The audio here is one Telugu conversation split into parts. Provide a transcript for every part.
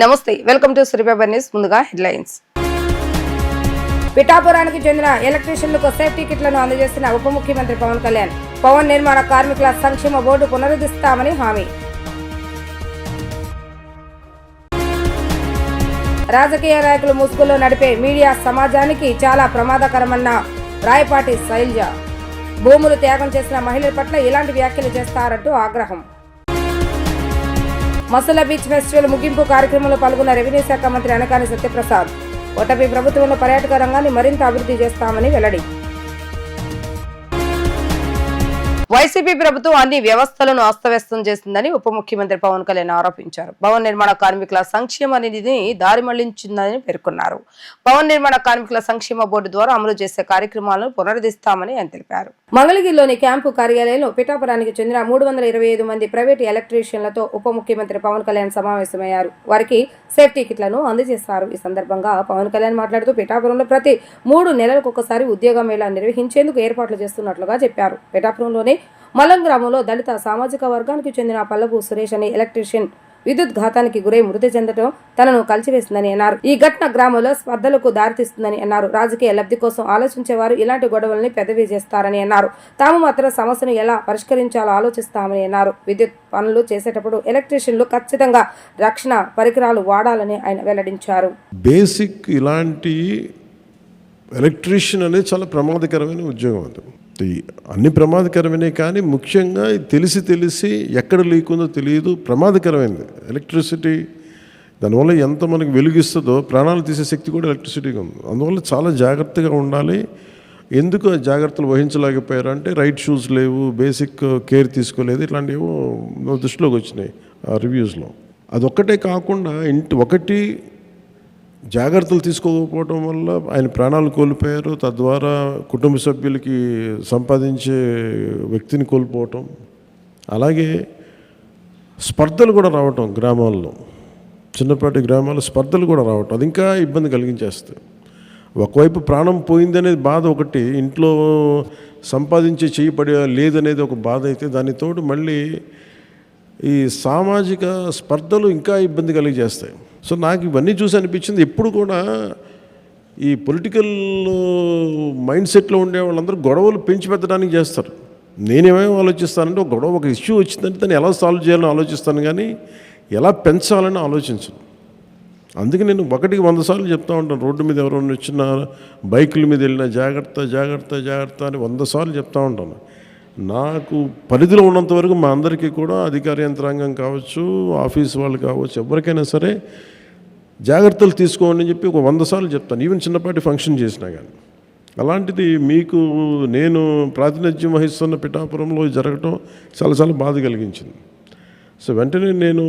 నమస్తే, వెల్కమ్ టు సూర్యపేపర్ న్యూస్. ముందుగా హెడ్లైన్స్. పిఠాపురానికి చెందిన ఎలక్ట్రీషియన్లకు సేఫ్టీ కిట్లను అందజేసిన ఉప ముఖ్యమంత్రి పవన్ కళ్యాణ్. పవన్ నిర్మాణ కార్మికుల సంక్షేమ బోర్డు పునరుద్ధరిస్తామని హామీ. రాజకీయ నాయకులు ముసుగులో నడిపే మీడియా సమాజానికి చాలా ప్రమాదకరమన్న రాయపాటి శైలజ. భూములు త్యాగం చేసిన మహిళల పట్ల ఇలాంటి వ్యాఖ్యలు చేస్తారంటూ ఆగ్రహం. మసల బీచ్ ఫెస్టివల్ ముగింపు కార్యక్రమంలో పాల్గొన్న రెవెన్యూ శాఖ మంత్రి అనకాని సత్యప్రసాద్. ఓటమి ప్రభుత్వంలో పర్యాటక రంగాన్ని మరింత అభివృద్ధి చేస్తామని వెల్లడి. వైసీపీ ప్రభుత్వం అన్ని వ్యవస్థలను అస్తవ్యస్తం చేసిందని ఉప ముఖ్యమంత్రి పవన్ కళ్యాణ్ ఆరోపించారు. భవన నిర్మాణ కార్మికుల సంక్షేమ నిధిని దారి మళ్లించిందని పేర్కొన్నారు. భవన నిర్మాణ కార్మికుల సంక్షేమ బోర్డు ద్వారా అమలు చేసే కార్యక్రమాలను పునరుద్ధరిస్తామని ఆయన తెలిపారు. మంగళగిరిలోని క్యాంపు కార్యాలయంలో పిఠాపురానికి చెందిన 325 మంది ప్రైవేటు ఎలక్ట్రీషియన్లతో ఉప ముఖ్యమంత్రి పవన్ కళ్యాణ్ సమావేశమయ్యారు. వారికి సేఫ్టీ కిట్లను అందజేశారు. ఈ సందర్భంగా పవన్ కళ్యాణ్ మాట్లాడుతూ పిఠాపురంలో ప్రతి 3 నెలలకు ఒకసారి ఉద్యోగ మేళా నిర్వహించేందుకు ఏర్పాట్లు చేస్తున్నట్లుగా చెప్పారు. పిఠాపురంలోని మలం గ్రామంలో దళిత సామాజిక వర్గానికి చెందిన పల్లపు సురేష్ అనే ఎలక్ట్రీషియన్ విద్యుత్ ఘాతానికి గురై మృతి చెందడం తనను కలిచివేసిందని అన్నారు. ఈ ఘటన గ్రామంలో స్పర్ధలకు దారితీస్తుందని అన్నారు. రాజకీయ లబ్ధి కోసం ఆలోచించేవారు ఇలాంటి గొడవల్ని పెదవి చేస్తారని అన్నారు. తాము మాత్రం సమస్యను ఎలా పరిష్కరించాలో ఆలోచిస్తామని అన్నారు. విద్యుత్ పనులు చేసేటప్పుడు ఎలక్ట్రీషియన్లు ఖచ్చితంగా రక్షణ పరికరాలు వాడాలని ఆయన వెల్లడించారు. బేసిక్ ఇలాంటి ఎలక్ట్రీషియన్ అనేది చాలా ప్రమాదకరమైన ఉద్యోగం. అది అన్ని ప్రమాదకరమైనవి, కానీ ముఖ్యంగా తెలిసి ఎక్కడ లీక్ ఉందో తెలియదు, ప్రమాదకరమైనది ఎలక్ట్రిసిటీ. దానివల్ల ఎంత మనకు వెలుగిస్తుందో ప్రాణాలు తీసే శక్తి కూడా ఎలక్ట్రిసిటీగా ఉంది. అందువల్ల చాలా జాగ్రత్తగా ఉండాలి. ఎందుకు జాగ్రత్తలు వహించలేకపోయారు అంటే రైట్ షూస్ లేవు, బేసిక్ కేర్ తీసుకోలేదు, ఇట్లాంటివి దృష్టిలోకి వచ్చినాయి ఆ రివ్యూస్లో. అదొక్కటే కాకుండా ఒకటి జాగ్రత్తలు తీసుకోకపోవడం వల్ల ఆయన ప్రాణాలు కోల్పోయారు. తద్వారా కుటుంబ సభ్యులకి సంపాదించే వ్యక్తిని కోల్పోవటం, అలాగే స్పర్ధలు కూడా రావటం, గ్రామాల్లో చిన్నపాటి గ్రామాల్లో స్పర్ధలు కూడా రావటం, అది ఇంకా ఇబ్బంది కలిగించేస్తాయి. ఒకవైపు ప్రాణం పోయిందనేది బాధ ఒకటి, ఇంట్లో సంపాదించే చేయబడి లేదనేది ఒక బాధ అయితే, దానితోటి మళ్ళీ ఈ సామాజిక స్పర్ధలు ఇంకా ఇబ్బంది కలిగజేస్తాయి. సో నాకు ఇవన్నీ చూసి అనిపించింది, ఎప్పుడు కూడా ఈ పొలిటికల్ మైండ్ సెట్లో ఉండే వాళ్ళందరూ గొడవలు పెంచి పెట్టడానికి చేస్తారు. నేనేమేమి ఆలోచిస్తానంటే ఒక ఇష్యూ వచ్చిందంటే దాన్ని ఎలా సాల్వ్ చేయాలని ఆలోచిస్తాను, కానీ ఎలా పెంచాలని ఆలోచించను. అందుకే నేను 100 సార్లు చెప్తూ ఉంటాను. రోడ్డు మీద ఎవరైనా వచ్చినా, బైకుల మీద వెళ్ళినా జాగ్రత్త జాగ్రత్త జాగ్రత్త అని 100 సార్లు చెప్తూ ఉంటాను. నాకు పరిధిలో ఉన్నంత వరకు మా అందరికీ కూడా అధికార యంత్రాంగం కావచ్చు, ఆఫీస్ వాళ్ళు కావచ్చు, ఎవరికైనా సరే జాగ్రత్తలు తీసుకోండి అని చెప్పి 100 సార్లు చెప్తాను, ఈవెన్ చిన్నపాటి ఫంక్షన్ చేసినా కానీ. అలాంటిది మీకు నేను ప్రాతినిధ్యం వహిస్తున్న పిఠాపురంలో జరగటం చాలా బాధ కలిగించింది. సో వెంటనే నేను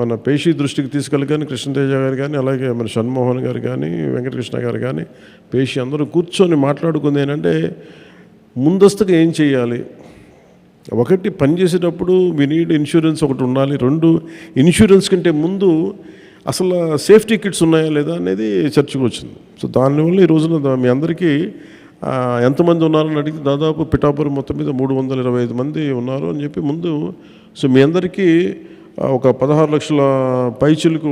మన పేషీ దృష్టికి తీసుకెళ్ళగానే కృష్ణతేజ గారు కానీ, అలాగే మన షణ్మోహన్ గారు కానీ, వెంకటకృష్ణ గారు కానీ, పేషీ అందరూ కూర్చొని మాట్లాడుకుంది ఏంటంటే ముందస్తుగా ఏం చేయాలి. ఒకటి, పనిచేసేటప్పుడు వి నీడ్ ఇన్సూరెన్స్ ఒకటి ఉండాలి. 2, ఇన్సూరెన్స్ కంటే ముందు అసలు సేఫ్టీ కిట్స్ ఉన్నాయా లేదా అనేది చర్చకు వచ్చింది. సో దానివల్ల ఈ రోజున మీ అందరికీ ఎంతమంది ఉన్నారని అడిగితే దాదాపు పిఠాపురం మొత్తం మీద 325 మంది ఉన్నారు అని చెప్పి ముందు. సో మీ అందరికీ ఒక 16 లక్షల పైచిలకు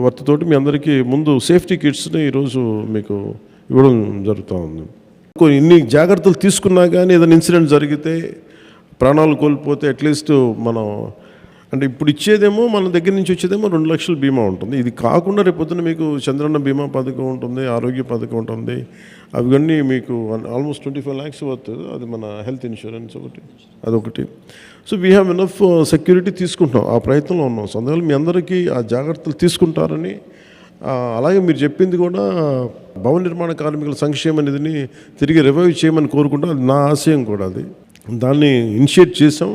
వర్తతోటి మీ అందరికీ ముందు సేఫ్టీ కిట్స్ని ఈరోజు మీకు ఇవ్వడం జరుగుతూ ఉంది. ఇన్ని జాగ్రత్తలు తీసుకున్నా కానీ ఏదైనా ఇన్సిడెంట్ జరిగితే, ప్రాణాలు కోల్పోతే అట్లీస్ట్ మనం అంటే ఇప్పుడు ఇచ్చేదేమో మన దగ్గర నుంచి వచ్చేదేమో 2 లక్షల బీమా ఉంటుంది. ఇది కాకుండా రేపొద్దున మీకు చంద్రన్న బీమా పథకం ఉంటుంది, ఆరోగ్య పథకం ఉంటుంది, అవన్నీ మీకు ఆల్మోస్ట్ 25 lakhs వస్తుంది. అది మన హెల్త్ ఇన్సూరెన్స్ అదొకటి. So we have enough security తీసుకుంటాం, ఆ ప్రయత్నంలో ఉన్నాం. సో అందువల్ల మీ అందరికీ ఆ జాగ్రత్తలు తీసుకుంటారని, అలాగే మీరు చెప్పింది కూడా భవన నిర్మాణ కార్మికుల సంక్షేమ నిధిని తిరిగి రివైవ్ చేయమని కోరుకుంటాం. అది నా ఆశయం కూడా. అది దాన్ని ఇనిషియేట్ చేసాం.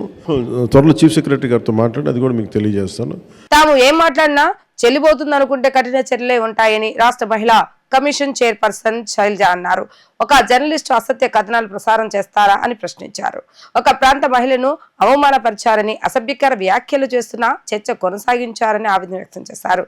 త్వరలో చీఫ్ సెక్రటరీ గారితో మాట్లాడి అది కూడా మీకు తెలియజేస్తాను. తాము ఏం మాట్లాడినా చెల్లిపోతుంది అనుకుంటే కఠిన చర్యలే ఉంటాయని రాష్ట్ర మహిళా కమిషన్ చైర్పర్సన్ శైలజ అన్నారు. ఒక జర్నలిస్టు అసత్య కథనాలు ప్రసారం చేస్తారా అని ప్రశ్నించారు. ఒక ప్రాంత మహిళను అవమానపరిచారని, అసభ్యకర వ్యాఖ్యలు చేస్తున్నా చర్చ కొనసాగించారని ఆవేదన వ్యక్తం చేశారు.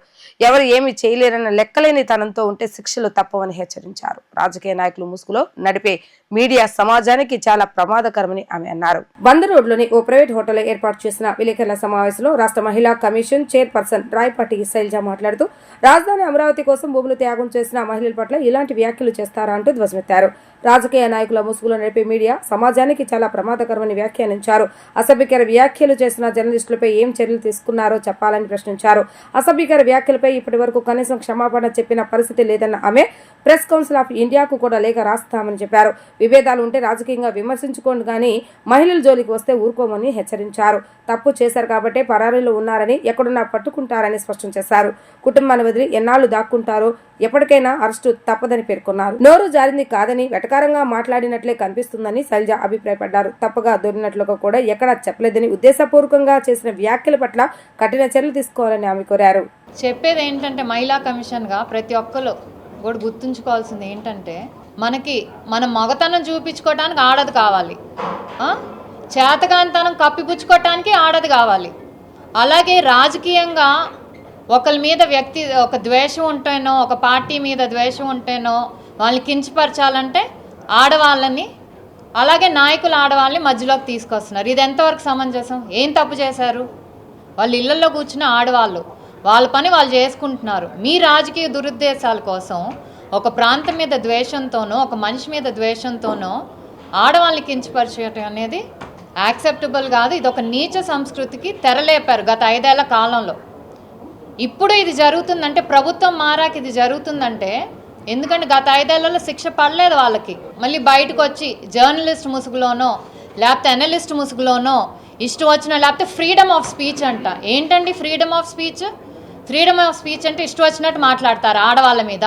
ఎవరు ఏమి చేయలేరన్న లెక్కలేని తనంతో ఉంటే శిక్షలు తప్పవని హెచ్చరించారు. రాజకీయ నాయకులు ముసుగులో నడిపే మీడియా సమాజానికి చాలా ప్రమాదకరమని ఆమె అన్నారు. బంద్ రోడ్లోని ఓ ప్రైవేట్ హోటల్లో ఏర్పాటు చేసిన విలేకరుల సమావేశంలో రాష్ట్ర మహిళా కమిషన్ చైర్పర్సన్ రాయపాటి శైలజ మాట్లాడుతూ రాజధాని అమరావతి కోసం భూములు త్యాగం చేసిన మహిళల పట్ల ఇలాంటి వ్యాఖ్యలు చేస్తారా అంటూ ధ్వజమెత్తారు. రాజకీయ నాయకుల ముసుగులో నడిపే మీడియా సమాజానికి చాలా ప్రమాదకరమని వ్యాఖ్యానించారు. అసభ్యకర వ్యాఖ్యలు చేసిన జర్నలిస్టులపై ఏం చర్యలు తీసుకున్నారో చెప్పాలని ప్రశ్నించారు. అసభ్యకర వ్యాఖ్యలపై ఇప్పటి వరకు కనీసం క్షమాపణ చెప్పిన పరిస్థితి లేదన్న ఆమె ప్రెస్ కౌన్సిల్ ఆఫ్ ఇండియాకు కూడా లేఖ రాస్తామని చెప్పారు. విభేదాలు ఉంటే రాజకీయంగా విమర్శించుకోండి కానీ మహిళల జోలికి వస్తే ఊరుకోమని హెచ్చరించారు. తప్పు చేశారు కాబట్టే పరారీలో ఉన్నారని, ఎక్కడున్నా పట్టుకుంటారని స్పష్టం చేశారు. కుటుంబాన్ని వదిలి ఎన్నాళ్లు దాక్కుంటారో, ఎప్పటికైనా అరెస్టు తప్పదని పేర్కొన్నారు. నోరు జారింది కాదని వెటకారంగా మాట్లాడినట్లే కనిపిస్తుందని శైలజ అభిప్రాయపడ్డారు. తప్పుగా దొరినట్లుగా కూడా ఎక్కడా చెప్పలేదని, ఉద్దేశపూర్వకంగా చేసిన వ్యాఖ్యల పట్ల కఠిన చర్యలు తీసుకోవాలని ఆమె కోరారు. చెప్పేది ఏంటంటే మహిళా కమిషన్గా ప్రతి ఒక్కరు కూడా గుర్తుంచుకోవాల్సింది ఏంటంటే మన మగతనం చూపించుకోవడానికి ఆడది కావాలి, చేతకాంతనం కప్పిపుచ్చుకోవటానికి ఆడది కావాలి. అలాగే రాజకీయంగా ఒకరి మీద ఒక ద్వేషం ఉంటేనో, ఒక పార్టీ మీద ద్వేషం ఉంటేనో వాళ్ళని కించపరచాలంటే ఆడవాళ్ళని, అలాగే నాయకులు ఆడవాళ్ళని మధ్యలోకి తీసుకొస్తున్నారు. ఇది ఎంతవరకు సమంజసం? ఏం తప్పు చేశారు? వాళ్ళ ఇళ్లలో కూర్చున్న ఆడవాళ్ళు వాళ్ళ పని వాళ్ళు చేసుకుంటున్నారు. మీ రాజకీయ దురుద్దేశాల కోసం ఒక ప్రాంతం మీద ద్వేషంతోనో, ఒక మనిషి మీద ద్వేషంతోనో ఆడవాళ్ళని కించపరిచేయటం అనేది యాక్సెప్టబుల్ కాదు. ఇది ఒక నీచ సంస్కృతికి తెరలేపారు గత 5 ఏళ్ల కాలంలో. ఇప్పుడు ఇది జరుగుతుందంటే, ప్రభుత్వం మారాక ఇది జరుగుతుందంటే, ఎందుకంటే గత 5 ఏళ్లలో శిక్ష పడలేదు వాళ్ళకి. మళ్ళీ బయటకు వచ్చి జర్నలిస్ట్ ముసుగులోనో, లేకపోతే అనలిస్ట్ ముసుగులోనో ఇష్టం వచ్చిన, లేకపోతే ఫ్రీడమ్ ఆఫ్ స్పీచ్ అంట. ఏంటండి freedom of speech? Freedom of speech అంటే ఇష్టం వచ్చినట్టు మాట్లాడతారు ఆడవాళ్ళ మీద.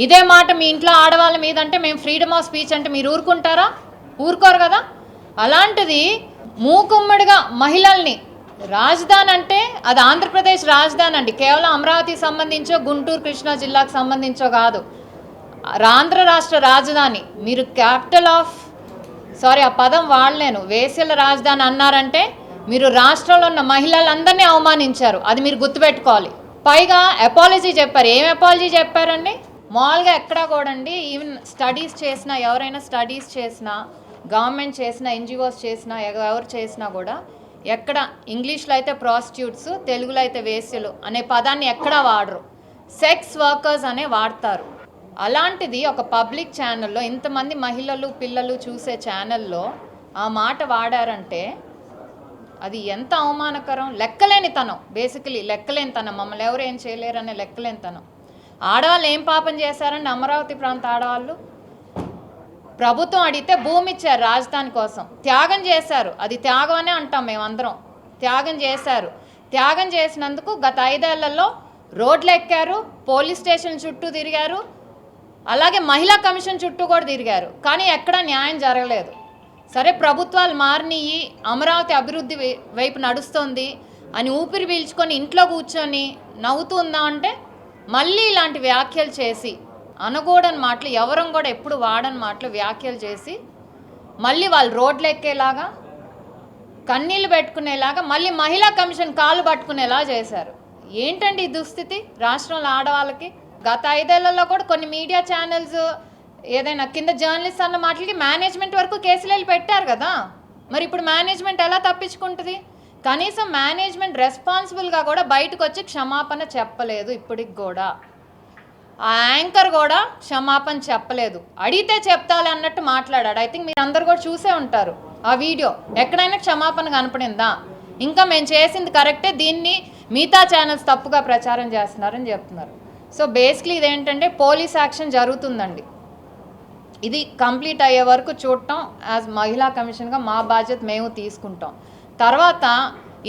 ఇదే మాట మీ ఇంట్లో ఆడవాళ్ళ మీద అంటే మేము ఫ్రీడమ్ ఆఫ్ స్పీచ్ అంటే మీరు ఊరుకుంటారా? ఊరుకోరు కదా. అలాంటిది మూకుమ్మడిగా మహిళల్ని, రాజధాని అంటే అది ఆంధ్రప్రదేశ్ రాజధాని అండి, కేవలం అమరావతికి సంబంధించో గుంటూరు కృష్ణా జిల్లాకు సంబంధించో కాదు, ఆంధ్ర రాష్ట్ర రాజధాని. మీరు ఆ పదం వాడలేను, వేశ్యల రాజధాని అన్నారంటే మీరు రాష్ట్రంలో ఉన్న మహిళలందరినీ అవమానించారు. అది మీరు గుర్తుపెట్టుకోవాలి. పైగా అపాలజీ చెప్పారు. ఏం అపాలజీ చెప్పారండి? మామూలుగా ఎక్కడా కూడా అండి, ఈవెన్ స్టడీస్ చేసినా, ఎవరైనా స్టడీస్ చేసినా, గవర్నమెంట్ చేసినా, ఎన్జిఓస్ చేసినా, ఎవరు చేసినా కూడా ఎక్కడ ఇంగ్లీష్లో అయితే ప్రాస్టిట్యూట్స్, తెలుగులో అయితే వేశ్యలు అనే పదాన్ని ఎక్కడా వాడరు. సెక్స్ వర్కర్స్ అనే వాడతారు. అలాంటిది ఒక పబ్లిక్ ఛానల్లో, ఇంతమంది మహిళలు పిల్లలు చూసే ఛానల్లో ఆ మాట వాడారంటే అది ఎంత అవమానకరం. లెక్కలేనితనం, బేసికలీ లెక్కలేనితనం. మమ్మల్ని ఎవరు ఏం చేయలేరనే లెక్కలేనితనం. ఆడవాళ్ళు ఏం పాపం చేశారండి? అమరావతి ప్రాంత ఆడవాళ్ళు ప్రభుత్వం అడిగితే భూమి ఇచ్చారు రాజధాని కోసం, త్యాగం చేశారు. అది త్యాగం అనే అంటాం మేమందరం. త్యాగం చేశారు. త్యాగం చేసినందుకు గత 5 ఏళ్లలో రోడ్లు ఎక్కారు, పోలీస్ స్టేషన్ చుట్టూ తిరిగారు, అలాగే మహిళా కమిషన్ చుట్టూ కూడా తిరిగారు. కానీ ఎక్కడా న్యాయం జరగలేదు. సరే, ప్రభుత్వాలు మారినయి, అమరావతి అభివృద్ధి వైపు నడుస్తుంది అని ఊపిరి పీల్చుకొని ఇంట్లో కూర్చొని నవ్వుతుందా అంటే మళ్ళీ ఇలాంటి వ్యాఖ్యలు చేసి, అనకూడని మాటలు, ఎవరం కూడా ఎప్పుడు వాడని మాటలు వ్యాఖ్యలు చేసి మళ్ళీ వాళ్ళు రోడ్లు ఎక్కేలాగా, కన్నీళ్ళు పెట్టుకునేలాగా, మళ్ళీ మహిళా కమిషన్ కాళ్ళు పట్టుకునేలా చేశారు. ఏంటండి ఈ దుస్థితి రాష్ట్రంలో ఆడవాళ్ళకి? గత 5 ఏళ్లలో కూడా కొన్ని మీడియా ఛానల్స్ ఏదైనా కింద జర్నలిస్ట్ అన్న మాటలకి మేనేజ్మెంట్ వరకు కేసులు పెట్టారు కదా. మరి ఇప్పుడు మేనేజ్మెంట్ ఎలా తప్పించుకుంటుంది? కనీసం మేనేజ్మెంట్ రెస్పాన్సిబుల్గా కూడా బయటకు వచ్చి క్షమాపణ చెప్పలేదు. ఇప్పటికి కూడా ఆ యాంకర్ కూడా క్షమాపణ చెప్పలేదు. అడిగితే చెప్తాలి అన్నట్టు మాట్లాడాడు. ఐ థింక్ మీరు అందరు కూడా చూసే ఉంటారు ఆ వీడియో. ఎక్కడైనా క్షమాపణ కనపడిందా? ఇంకా మేము చేసింది కరెక్టే, దీన్ని మిగతా ఛానల్స్ తప్పుగా ప్రచారం చేస్తున్నారని చెప్తున్నారు. సో బేసిక్లీ ఇదేంటంటే పోలీస్ యాక్షన్ జరుగుతుందండి. ఇది కంప్లీట్ అయ్యే వరకు చూడటం యాజ్ మహిళా కమిషన్గా మా బాధ్యత మేము తీసుకుంటాం. తర్వాత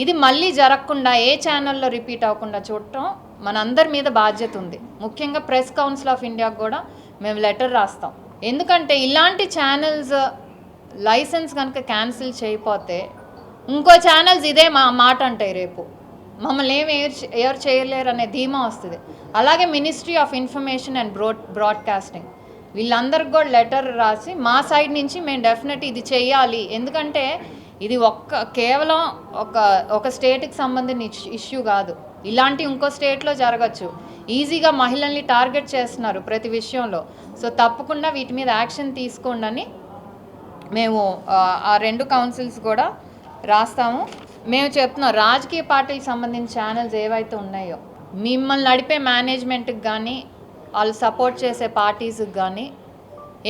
ఇది మళ్ళీ జరగకుండా, ఏ ఛానల్లో రిపీట్ అవ్వకుండా చూడటం మనందరి మీద బాధ్యత ఉంది. ముఖ్యంగా ప్రెస్ కౌన్సిల్ ఆఫ్ ఇండియాకు కూడా మేము లెటర్ రాస్తాం. ఎందుకంటే ఇలాంటి ఛానల్స్ లైసెన్స్ కనుక క్యాన్సిల్ చేయకపోతే ఇంకో ఛానల్స్ ఇదే మాట అంటాయి రేపు. మమ్మల్ని ఏం ఎవరు చేయలేరు అనే ధీమా వస్తుంది. అలాగే ministry of information and broadcasting వీళ్ళందరికి కూడా లెటర్ రాసి మా సైడ్ నుంచి మేము డెఫినెట్ ఇది చెయ్యాలి, ఎందుకంటే ఇది కేవలం ఒక స్టేట్కి సంబంధించిన ఇష్యూ కాదు, ఇలాంటి ఇంకో స్టేట్లో జరగచ్చు. ఈజీగా మహిళల్ని టార్గెట్ చేస్తున్నారు ప్రతి విషయంలో. సో తప్పకుండా వీటి మీద యాక్షన్ తీసుకోండి అని మేము ఆ 2 కౌన్సిల్స్ కూడా రాస్తాము. మేము చెప్తున్నాం, రాజకీయ పార్టీలకు సంబంధించిన ఛానల్స్ ఏవైతే ఉన్నాయో మిమ్మల్ని నడిపే మేనేజ్మెంట్కి కానీ వాళ్ళు సపోర్ట్ చేసే పార్టీస్కి కానీ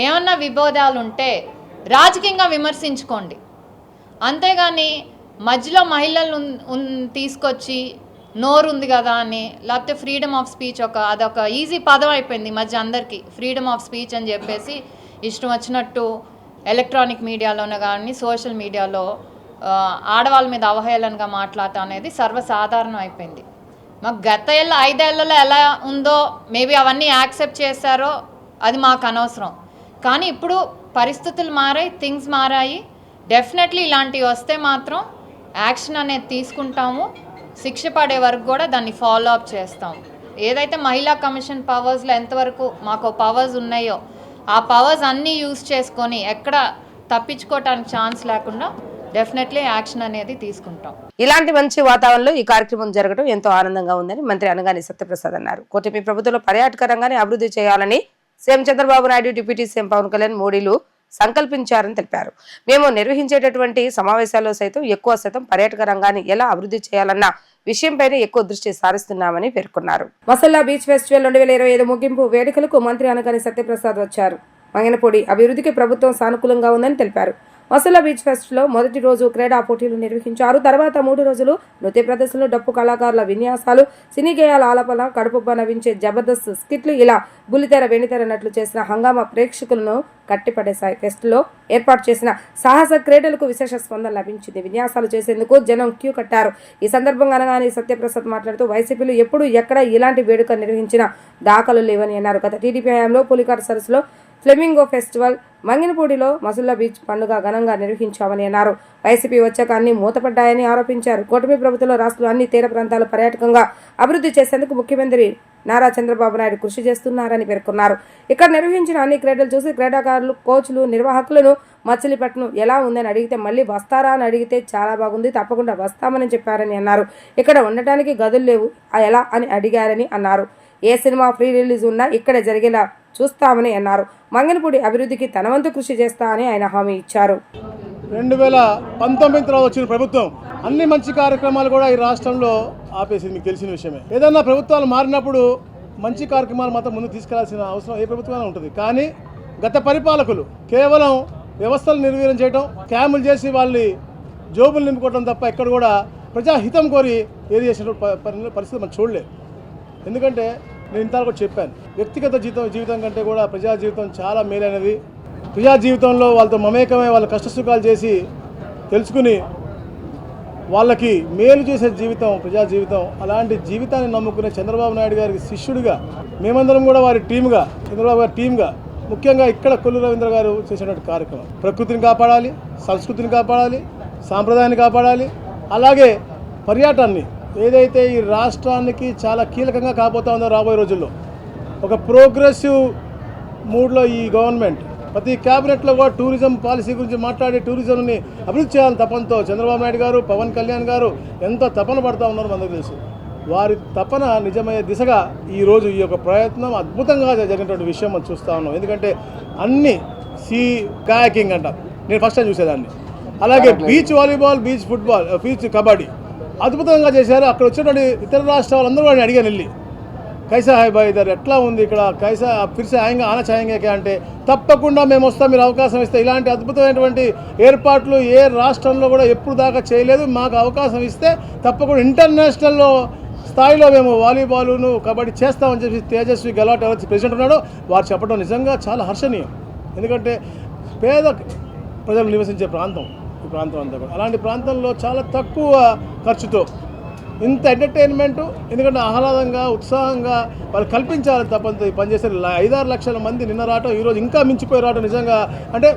ఏమన్నా విభేదాలు ఉంటే రాజకీయంగా విమర్శించుకోండి, అంతేగాని మధ్యలో మహిళలను తీసుకొచ్చి నోరు ఉంది కదా అని, లేకపోతే ఫ్రీడమ్ ఆఫ్ స్పీచ్ అదొక ఈజీ పదం అయిపోయింది మధ్య అందరికీ. ఫ్రీడమ్ ఆఫ్ స్పీచ్ అని చెప్పేసి ఇష్టం వచ్చినట్టు ఎలక్ట్రానిక్ మీడియాలోనే కానీ సోషల్ మీడియాలో ఆడవాళ్ళ మీద అవహేళనగా మాట్లాడటం అనేది సర్వసాధారణం అయిపోయింది. మాకు గత 5 ఏళ్లలో ఎలా ఉందో మేబీ అవన్నీ యాక్సెప్ట్ చేశారో అది మాకు అనవసరం, కానీ ఇప్పుడు పరిస్థితులు మారాయి, థింగ్స్ మారాయి. డెఫినెట్లీ ఇలాంటివి వస్తే మాత్రం యాక్షన్ అనేది తీసుకుంటాము, శిక్ష పడే వరకు కూడా దాన్ని ఫాలో అప్ చేస్తాం. ఏదైతే మహిళా కమిషన్ పవర్స్లో ఎంతవరకు మాకు పవర్స్ ఉన్నాయో ఆ పవర్స్ అన్నీ యూజ్ చేసుకొని ఎక్కడ తప్పించుకోవటానికి ఛాన్స్ లేకుండా డెఫినెట్లీ యాక్షన్ అనేది తీసుకుంటాం. ఇలాంటి మంచి వాతావరణంలో ఈ కార్యక్రమం జరగడం ఎంతో ఆనందంగా ఉందని మంత్రి అనగాని సత్యప్రసాద్ అన్నారు. కూటమి ప్రభుత్వంలో పర్యాటక రంగాన్ని అభివృద్ధి చేయాలని CM Chandrababu Naidu, deputy CM Pawan Kalyan, మోడీలు సంకల్పించారని తెలిపారు. మేము నిర్వహించేటటువంటి సమావేశాల్లో సైతం ఎక్కువ శాతం పర్యాటక రంగాన్ని ఎలా అభివృద్ధి చేయాలన్న విషయంపైన ఎక్కువ దృష్టి సారిస్తున్నామని పేర్కొన్నారు. మసల్లా బీచ్ ఫెస్టివల్ 2025 ముగింపు వేడుకలకు మంత్రి అనగాని సత్యప్రసాద్ వచ్చారు. మంగనపూడి అభివృద్ధికి ప్రభుత్వం సానుకూలంగా ఉందని తెలిపారు. మసల్లా బీచ్ ఫెస్ట్లో మొదటి రోజు క్రీడా పోటీలు నిర్వహించారు. తర్వాత 3 రోజులు నృత్య ప్రదర్శనలు, డప్పు కళాకారుల విన్యాసాలు, సినీ గేయాల ఆలాపన, కడుపుబ్బ నవ్వించే జబర్దస్త్ స్కిట్లు ఇలా బుల్లితెర వెండితెర నట్లు చేసిన హంగామా ప్రేక్షకులను కట్టిపడేశాయి. ఫెస్ట్లో ఏర్పాటు చేసిన సాహస క్రీడలకు విశేష స్పందన లభించింది. విన్యాసాలు చేసేందుకు జనం క్యూ కట్టారు. ఈ సందర్భంగా అనగానే సత్యప్రసాద్ మాట్లాడుతూ వైసీపీలు ఎప్పుడు ఎక్కడ ఇలాంటి వేడుక నిర్వహించిన దాఖలు లేవని అన్నారు. గత టీడీపీ హయాంలో పులికాట్ సరస్సులో ఫ్లెమింగో ఫెస్టివల్, మంగినపూడిలో మసుల్లా బీచ్ పండుగ ఘనంగా నిర్వహించామని అన్నారు. వైసీపీ వచ్చాక అన్ని మూతపడ్డాయని ఆరోపించారు. కూటమి ప్రభుత్వంలో రాష్ట్రంలో అన్ని తీర ప్రాంతాలు పర్యాటకంగా అభివృద్ధి చేసేందుకు ముఖ్యమంత్రి నారా చంద్రబాబు నాయుడు కృషి చేస్తున్నారని పేర్కొన్నారు. ఇక్కడ నిర్వహించిన అన్ని క్రీడలు చూసి క్రీడాకారులు, కోచ్లు, నిర్వాహకులను మచిలీపట్నం ఎలా ఉందని అడిగితే మళ్ళీ వస్తారా అని అడిగితే చాలా బాగుంది, తప్పకుండా వస్తామని చెప్పారని అన్నారు. ఇక్కడ ఉండటానికి గదులు లేవు, ఎలా అని అడిగారని అన్నారు. ఏ సినిమా ఫ్రీ రిలీజ్ ఉన్నా ఇక్కడే జరిగేలా చూస్తామని అన్నారు. మంగనపూడి అభివృద్ధికి తన వంతు కృషి చేస్తా అని ఆయన హామీ ఇచ్చారు. 2019 తర్వాత వచ్చిన ప్రభుత్వం అన్ని మంచి కార్యక్రమాలు కూడా ఈ రాష్ట్రంలో ఆపేసింది, మీకు తెలిసిన విషయమే. ఏదన్నా ప్రభుత్వాలు మారినప్పుడు మంచి కార్యక్రమాలు మాత్రం ముందుకు తీసుకెళ్లాల్సిన అవసరం ఏ ప్రభుత్వమైనా ఉంటుంది. కానీ గత పరిపాలకులు కేవలం వ్యవస్థలు నిర్వీర్యం చేయడం, క్యాములు చేసి వాళ్ళని జోబులు నింపుకోవడం తప్ప ఎక్కడ కూడా ప్రజాహితం కోరి ఏది చేసిన పరిస్థితి మనం చూడలేదు. ఎందుకంటే నేను ఇంతవరకు చెప్పాను, వ్యక్తిగత జీవితం కంటే కూడా ప్రజా జీవితం చాలా మేలైనది. ప్రజా జీవితంలో వాళ్ళతో మమేకమై వాళ్ళ కష్టసుఖాలు చేసి తెలుసుకుని వాళ్ళకి మేలు చేసే జీవితం ప్రజా జీవితం. అలాంటి జీవితాన్ని నమ్ముకునే చంద్రబాబు నాయుడు గారికి శిష్యుడిగా మేమందరం కూడా వారి టీముగా, చంద్రబాబు గారి టీముగా, ముఖ్యంగా ఇక్కడ కొల్లు రవీంద్ర గారు చేసినటువంటి కార్యక్రమం ప్రకృతిని కాపాడాలి, సంస్కృతిని కాపాడాలి, సాంప్రదాయాన్ని కాపాడాలి, అలాగే పర్యాటనాన్ని ఏదైతే ఈ రాష్ట్రానికి చాలా కీలకంగా కాబోతా ఉందో రాబోయే రోజుల్లో ఒక ప్రోగ్రెసివ్ మూడ్లో ఈ గవర్నమెంట్ ప్రతి క్యాబినెట్లో కూడా టూరిజం పాలసీ గురించి మాట్లాడి టూరిజంని అభివృద్ధి చేయాలని తపనతో చంద్రబాబు నాయుడు గారు, పవన్ కళ్యాణ్ గారు ఎంత తపన పడుతూ ఉన్నారో మనకు తెలుసు. వారి తపన నిజమయ్యే దిశగా ఈరోజు ఈ యొక్క ప్రయత్నం అద్భుతంగా జరిగినటువంటి విషయం మనం చూస్తూ ఉన్నాం. ఎందుకంటే అన్ని కయాకింగ్ అంట, నేను ఫస్ట్ టైం చూసేదాన్ని. అలాగే beach volleyball, beach football, beach kabaddi అద్భుతంగా చేశారు. అక్కడ వచ్చినటువంటి ఇతర రాష్ట్రాలందరూ వాడిని అడిగాను వెళ్ళి, కైసా హై భాయ్ ఇద్దరు ఎట్లా ఉంది ఇక్కడ, కైసా ఫిర్సే ఆయంగా ఆన చాయంగా అంటే తప్పకుండా మేము వస్తాం, మీరు అవకాశం ఇస్తే. ఇలాంటి అద్భుతమైనటువంటి ఏర్పాట్లు ఏ రాష్ట్రంలో కూడా ఎప్పుడు దాకా చేయలేదు. మాకు అవకాశం ఇస్తే తప్పకుండా ఇంటర్నేషనల్లో స్థాయిలో మేము వాలీబాల్ను కబడ్డీ చేస్తామని చెప్పి తేజస్వి గెలాట్ ఎవరైతే ప్రెసిడెంట్ ఉన్నాడో వారు చెప్పడం నిజంగా చాలా హర్షణీయం. ఎందుకంటే పేద ప్రజలు నివసించే ప్రాంతం ఈ ప్రాంతం అంతా కూడా. అలాంటి ప్రాంతంలో చాలా తక్కువ ఖర్చుతో ఇంత ఎంటర్టైన్మెంటు, ఎందుకంటే ఆహ్లాదంగా, ఉత్సాహంగా వాళ్ళు కల్పించాలి తప్పంత పనిచేసే 5-6 లక్షల మంది నిన్న రావటం, ఈరోజు ఇంకా మించిపోయి రావటం నిజంగా అంటే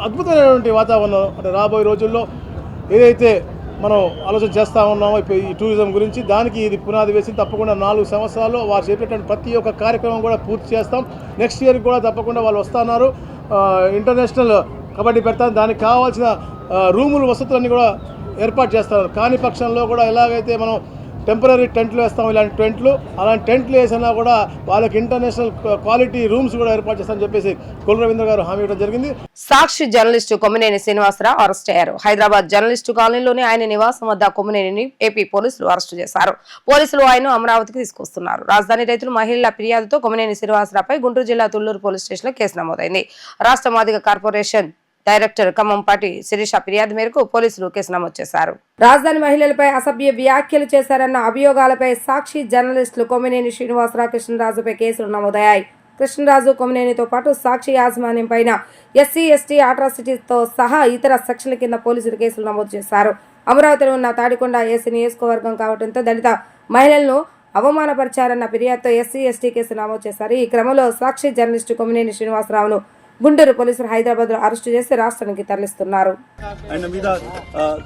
అద్భుతమైనటువంటి వాతావరణం. అంటే రాబోయే రోజుల్లో ఏదైతే మనం ఆలోచన చేస్తూ ఉన్నాము ఈ టూరిజం గురించి. దానికి ఇది పునాది వేసి తప్పకుండా 4 సంవత్సరాల్లో వారు చెప్పేటువంటి ప్రతి ఒక్క కార్యక్రమం కూడా పూర్తి చేస్తాం. నెక్స్ట్ ఇయర్ కూడా తప్పకుండా వాళ్ళు వస్తున్నారు. ఇంటర్నేషనల్ కబడ్డీ పెడతాం. దానికి కావాల్సిన రూములు వసతులన్నీ కూడా ఏర్పాటు చేస్తారు. కాని పక్షంలో కూడా ఎలాగైతే మనం టెంపరీ టెంట్లు వేస్తాం, ఇలాంటి టెంట్లు అలాంటి టెంట్లు వేసినా కూడా వాళ్ళకి ఇంటర్నేషనల్ క్వాలిటీ రూమ్స్ కూడా ఏర్పాటు చేస్తామని చెప్పేసి కొల్లు రవీంద్ర గారు హామీ ఇవ్వడం జరిగింది. సాక్షి జర్నలిస్టు కొమ్మినేని శ్రీనివాసరావు అరెస్ట్ అయ్యారు. హైదరాబాద్ జర్నలిస్టు కాలనీలోని ఆయన నివాసం వద్ద కొమ్మినేనిని ఏపీ పోలీసులు అరెస్టు చేశారు. పోలీసులు ఆయన్ను అమరావతికి తీసుకొస్తున్నారు. రాజధాని రైతులు మహిళల ఫిర్యాదుతో కొమ్మినేని శ్రీనివాసరావుపై గుంటూరు జిల్లా తుళ్లూరు పోలీస్ స్టేషన్లో కేసు నమోదైంది. రాష్ట్ర మాదిగ కార్పొరేషన్ డైరెక్టర్ ఖమ్మంపాటి శిరీష ఫిర్యాదు మేరకు పోలీసులు కేసు నమోదు చేశారు. రాజధాని మహిళలపై అసభ్య వ్యాఖ్యలు చేశారన్న అభియోగాలపై సాక్షి జర్నలిస్టులు కొమ్మినేని శ్రీనివాసరావు, కృష్ణరాజుపై కేసులు నమోదయ్యాయి. కృష్ణరాజు, కొమ్మినేనితో పాటు సాక్షి యాజమాన్యం పైన ఎస్సీ, ఎస్టీ అట్రాసిటీస్తో సహా ఇతర సెక్షన్ల కింద పోలీసులు కేసులు నమోదు చేశారు. అమరావతిలో ఉన్న తాడికొండ ఏసీ నియోజకవర్గం కావడంతో దళిత మహిళలను అవమానపరిచారన్న ఫిర్యాదుతో ఎస్సీ, ఎస్టీ కేసు నమోదు చేశారు. ఈ క్రమంలో సాక్షి జర్నలిస్టు కొమ్మినేని శ్రీనివాసరావును గుంటూరు పోలీసులు హైదరాబాద్ లో అరెస్టు చేసి రాష్ట్రానికి తరలిస్తున్నారు. ఆయన మీద